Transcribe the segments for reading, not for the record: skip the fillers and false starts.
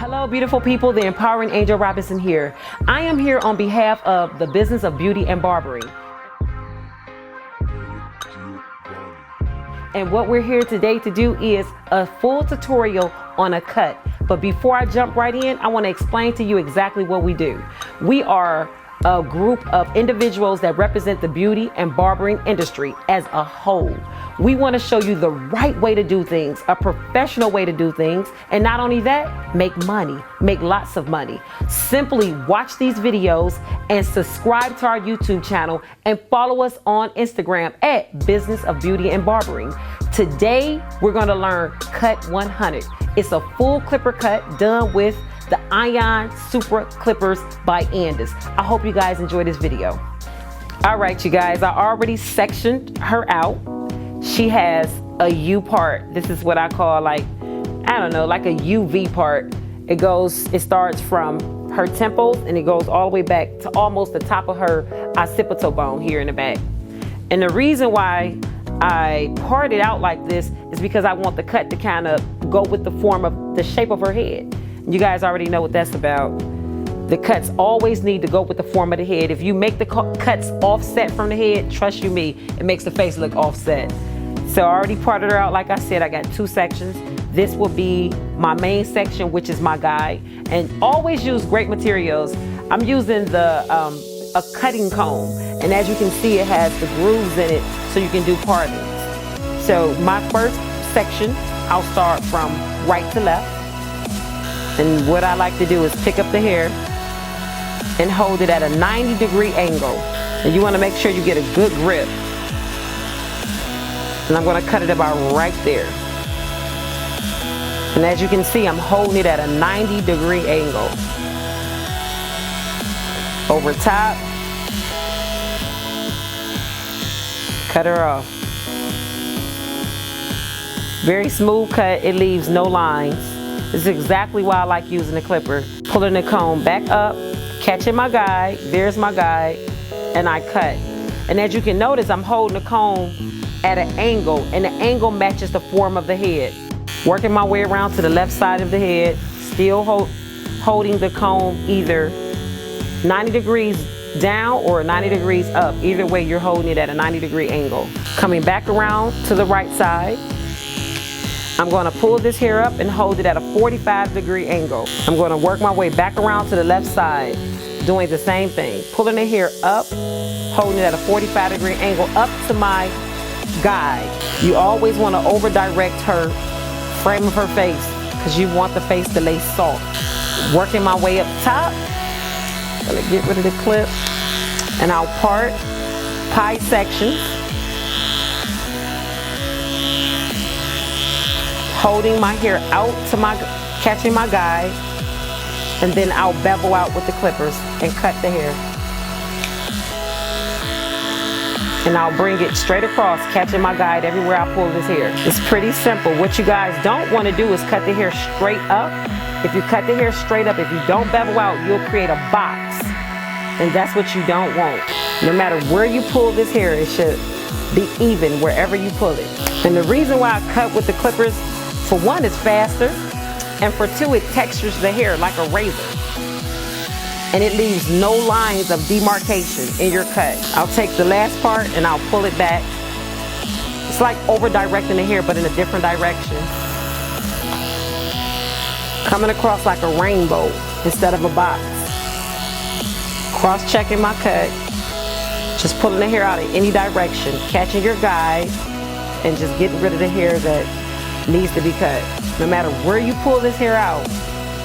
Hello, beautiful people. The Empowering Angel Robinson here. I am here on behalf of the business of beauty and barbering. And what we're here today to do is a full tutorial on a cut. But before I jump right in, I want to explain to you exactly what we do. We are a group of individuals that represent the beauty and barbering industry as a whole. We want to show you the right way to do things, a professional way to do things, and not only that, make money, make lots of money. Simply watch these videos and subscribe to our YouTube channel and follow us on Instagram at Business of Beauty and Barbering. Today, we're going to learn Cut 100. It's a full clipper cut done with the Ion Super Clippers by Andis. I hope you guys enjoy this video. All right, you guys, I already sectioned her out. She has a U part. This is what I call like a UV part. It starts from her temples and it goes all the way back to almost the top of her occipital bone here in the back. And the reason why I part it out like this is because I want the cut to kind of go with the shape of her head. You guys already know what that's about. The cuts always need to go with the form of the head. If you make the cuts offset from the head, trust you me, it makes the face look offset. So I already parted her out. Like I said, I got two sections. This will be my main section, which is my guide. And always use great materials. I'm using a cutting comb. And as you can see, it has the grooves in it so you can do partings. So my first section, I'll start from right to left. And what I like to do is pick up the hair and hold it at a 90-degree angle. And you want to make sure you get a good grip. And I'm going to cut it about right there. And as you can see, I'm holding it at a 90-degree angle. Over top. Cut her off. Very smooth cut. It leaves no lines. This is exactly why I like using the clipper. Pulling the comb back up, catching my guide. There's my guide. And I cut. And as you can notice, I'm holding the comb at an angle, and the angle matches the form of the head. Working my way around to the left side of the head, still holding the comb either 90 degrees down or 90 degrees up. Either way, you're holding it at a 90-degree angle. Coming back around to the right side, I'm going to pull this hair up and hold it at a 45-degree angle. I'm going to work my way back around to the left side, doing the same thing. Pulling the hair up, holding it at a 45-degree angle up to my guide. You always want to over direct her frame of her face because you want the face to lay soft. Working my way up top. Gonna get rid of the clip and I'll part pie sections. Holding my hair out to catching my guide, and then I'll bevel out with the clippers and cut the hair. And I'll bring it straight across, catching my guide everywhere I pull this hair. It's pretty simple. What you guys don't want to do is cut the hair straight up. If you cut the hair straight up, if you don't bevel out, you'll create a box. And that's what you don't want. No matter where you pull this hair, it should be even wherever you pull it. And the reason why I cut with the clippers, for one, it's faster. And for two, it textures the hair like a razor. And it leaves no lines of demarcation in your cut. I'll take the last part and I'll pull it back. It's like over directing the hair, but in a different direction. Coming across like a rainbow instead of a box. Cross-checking my cut. Just pulling the hair out in any direction. Catching your guide and just getting rid of the hair that needs to be cut. No matter where you pull this hair out,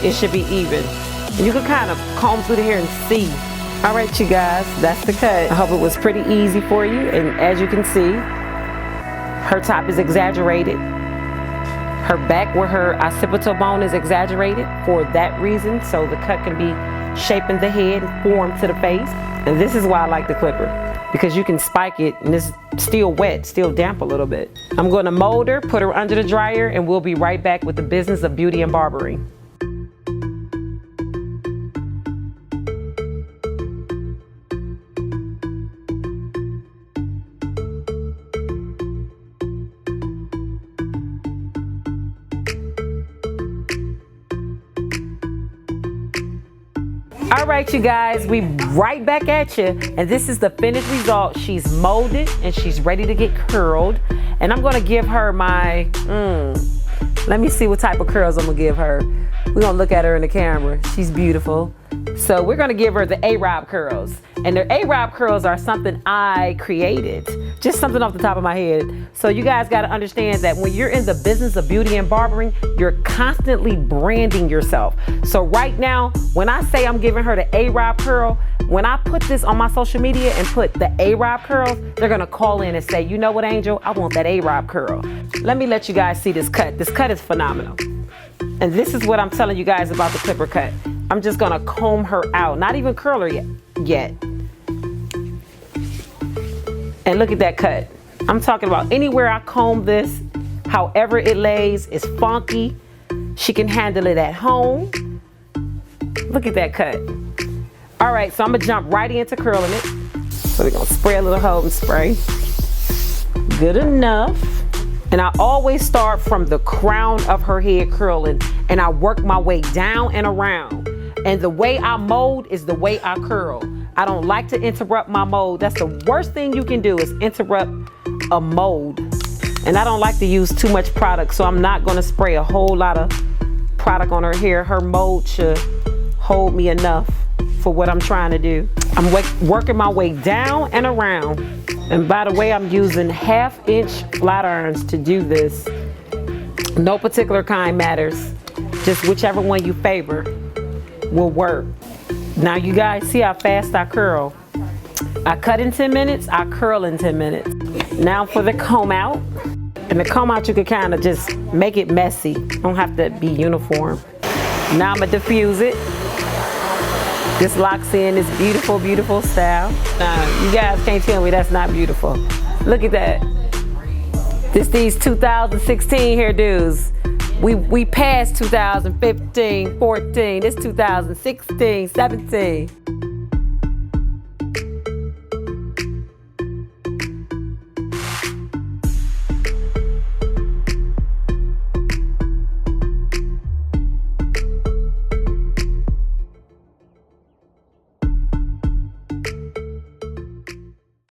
it should be even. And you can kind of comb through the hair and see. All right, you guys, that's the cut. I hope it was pretty easy for you. And as you can see, her top is exaggerated. Her back where her occipital bone is exaggerated for that reason. So the cut can be shaping the head and form to the face. And this is why I like the clipper, because you can spike it and it's still wet, still damp a little bit. I'm going to mold her, put her under the dryer, and we'll be right back with the business of beauty and barbering. All right, you guys, we right back at you, and this is the finished result. She's molded and she's ready to get curled, and I'm gonna give her my, let me see what type of curls I'm gonna give her. We're gonna look at her in the camera. She's beautiful. So we're gonna give her the A-Rob curls. And the A-Rob curls are something I created. Just something off the top of my head. So you guys gotta understand that when you're in the business of beauty and barbering, you're constantly branding yourself. So right now, when I say I'm giving her the A-Rob curl, when I put this on my social media and put the A-Rob curls, they're gonna call in and say, you know what, Angel, I want that A-Rob curl. Let me let you guys see this cut. This cut is phenomenal. And this is what I'm telling you guys about the clipper cut. I'm just gonna comb her out, not even curl her yet. And look at that cut. I'm talking about anywhere I comb this, however it lays, it's funky. She can handle it at home. Look at that cut. All right, so I'm gonna jump right into curling it. So we're gonna spray a little hold and spray. Good enough. And I always start from the crown of her head curling, and I work my way down and around. And the way I mold is the way I curl. I don't like to interrupt my mold. That's the worst thing you can do, is interrupt a mold. And I don't like to use too much product, so I'm not gonna spray a whole lot of product on her hair. Her mold should hold me enough for what I'm trying to do. I'm working my way down and around. And by the way, I'm using 1/2-inch flat irons to do this. No particular kind matters. Just whichever one you favor will work. Now you guys see how fast I curl. I cut in 10 minutes, I curl in 10 minutes. Now for the comb out. And the comb out, you can kind of just make it messy. Don't have to be uniform. Now I'm gonna diffuse it. This locks in this beautiful, beautiful style. Now, you guys can't tell me that's not beautiful. Look at that. These 2016 hairdos. We passed 2015, 14. It's 2016, 17.